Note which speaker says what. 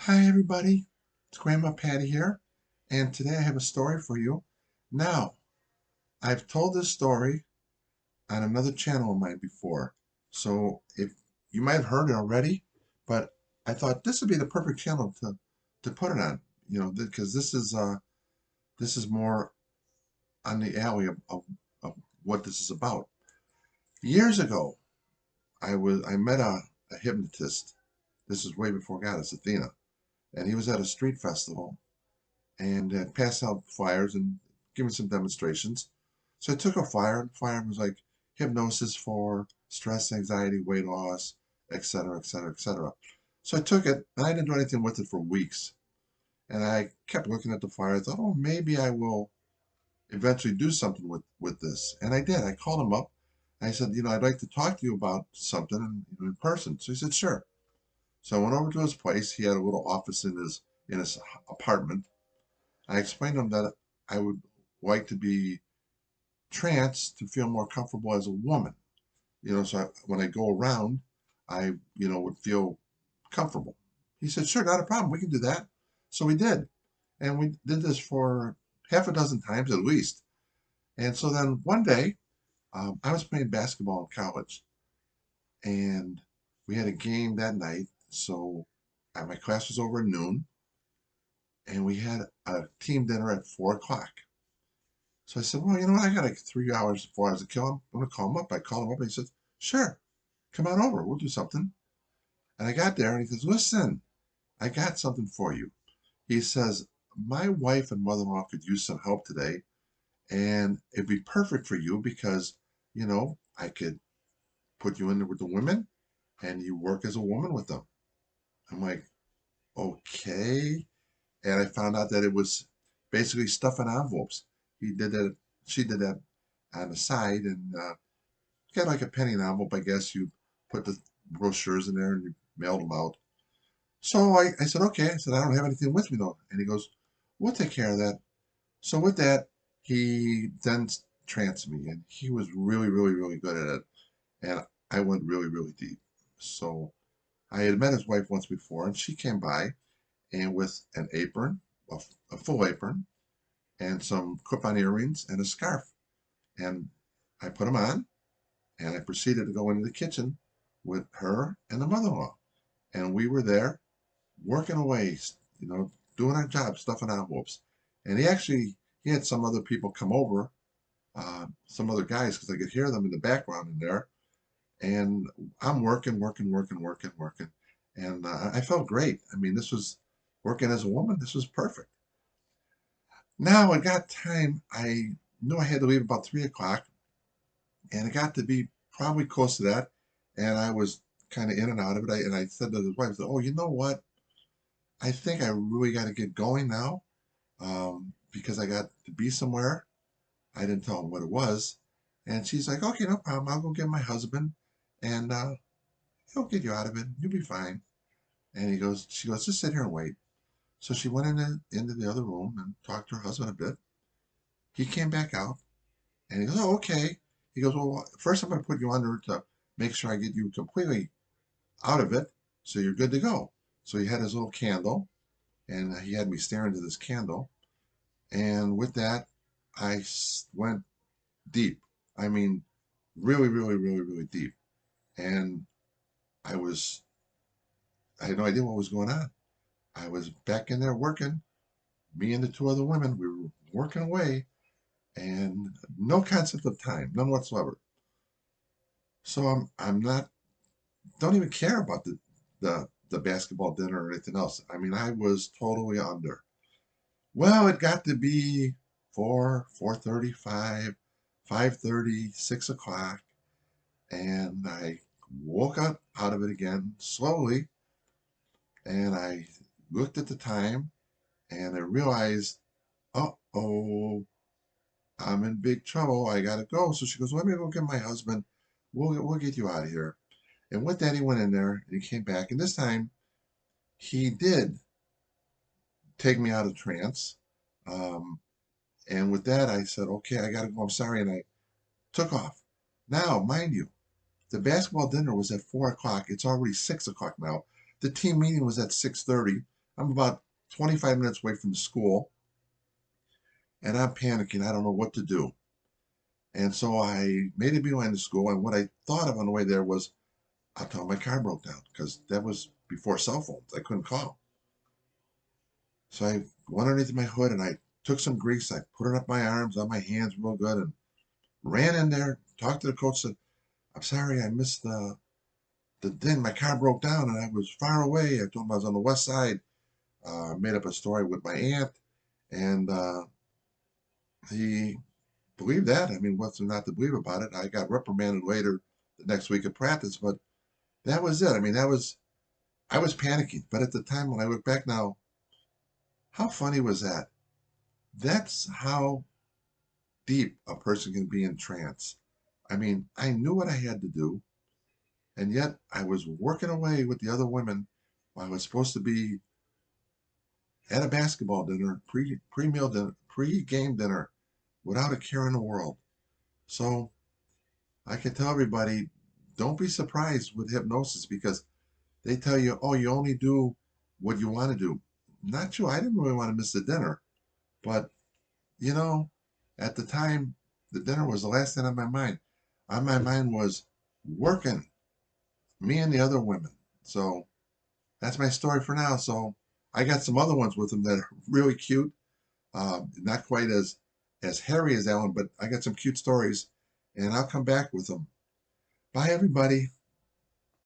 Speaker 1: Hi everybody, it's Grandma Patty here, and today I have a story for you. Now, I've told this story on another channel of mine before, so if you might have heard it already, but I thought this would be the perfect channel to put it on, because this is more on the alley of what this is about. Years ago, I met a hypnotist. This is way before Goddess Athena, and he was at a street festival and pass out flyers and giving some demonstrations. So I took a flyer, and the flyer was like hypnosis for stress, anxiety, weight loss, etc., etc., etc. So I took it, and I didn't do anything with it for weeks. And I kept looking at the flyer. I thought, oh, maybe I will eventually do something with this. And I did. I called him up. I said, I'd like to talk to you about something in person. So he said, sure. So I went over to his place. He had a little office in his apartment. I explained to him that I would like to be trans to feel more comfortable as a woman. When I go around, I would feel comfortable. He said, sure, not a problem. We can do that. So we did. And we did this for half a dozen times at least. And so then one day, I was playing basketball in college, and we had a game that night. So my class was over at noon, and we had a team dinner at 4 o'clock. So I said, well, you know what? I got like 3 hours, 4 hours to kill him. I'm going to call him up. I called him up and he said, sure, come on over. We'll do something. And I got there and he says, listen, I got something for you. He says, my wife and mother-in-law could use some help today, and it'd be perfect for you because, I could put you in there with the women and you work as a woman with them. I'm like, okay. And I found out that it was basically stuffing envelopes. He did that. She did that on the side, and got like a penny envelope. I guess you put the brochures in there and you mailed them out. So I said, okay. I said, I don't have anything with me though. And he goes, we'll take care of that. So with that, he then tranced me, and he was really, really, really good at it. And I went really, really deep. So I had met his wife once before, and she came by and with an apron, a full apron, and some clip-on earrings and a scarf. And I put them on, and I proceeded to go into the kitchen with her and the mother-in-law. And we were there working away, doing our job, stuffing envelopes. And he had some other people come over, some other guys, because I could hear them in the background in there. And I'm working, working, working, working, working. And I felt great. I mean, this was working as a woman. This was perfect. Now I got time. I knew I had to leave about 3 o'clock, and it got to be probably close to that. And I was kind of in and out of it. And I said to his wife, "Oh, you know what? I think I really got to get going now, because I got to be somewhere." I didn't tell him what it was, and she's like, "Okay, no problem. I'll go get my husband, and he'll get you out of it. You'll be fine." And she goes, "Just sit here and wait." So she went into the other room and talked to her husband a bit. He came back out, and he goes, "Oh, okay." He goes, "Well, first I'm going to put you under to make sure I get you completely out of it, so you're good to go." So he had his little candle, and he had me stare into this candle. And with that, went deep. I mean, really, really, really, really deep. And I was, I had no idea what was going on. I was back in there working. Me and the two other women, we were working away, and no concept of time, none whatsoever. So I'm not, don't even care about the basketball dinner or anything else. I mean, I was totally under. Well, it got to be 4:30, 5:30, 6 o'clock, and I woke up out of it again slowly, and I looked at the time, and I realized, uh-oh, I'm in big trouble. I gotta go. So she goes, let me go get my husband. We'll get you out of here. And with that, he went in there and he came back. And this time, he did take me out of trance. Um, and with that, I said, okay, I gotta go. I'm sorry. And I took off. Now, mind you, the basketball dinner was at 4 o'clock. It's already 6 o'clock now. The team meeting was at 6:30. I'm about 25 minutes away from the school, and I'm panicking. I don't know what to do. And so I made a beeline to school, and what I thought of on the way there was, I'll tell my car broke down, because that was before cell phones. I couldn't call. So I went underneath my hood, and I took some grease. I put it up my arms, on my hands real good, and ran in there, talked to the coach, said, I'm sorry, I missed the thing. My car broke down, and I was far away. I told him I was on the west side. Made up a story with my aunt, and he believed that. I mean, what's there not to believe about it? I got reprimanded later the next week at practice, but that was it. I mean, I was panicking. But at the time, when I look back now, how funny was that? That's how deep a person can be in trance. I mean, I knew what I had to do, and yet I was working away with the other women while I was supposed to be at a basketball dinner, pre-meal dinner, pre-game dinner, without a care in the world. So I can tell everybody, don't be surprised with hypnosis, because they tell you, oh, you only do what you want to do. Not true. I didn't really want to miss the dinner, but you know, at the time, the dinner was the last thing on my mind. On my mind was working, me and the other women. So that's my story for now. So I got some other ones with them that are really cute. Not quite as hairy as Alan, but I got some cute stories, and I'll come back with them. Bye, everybody.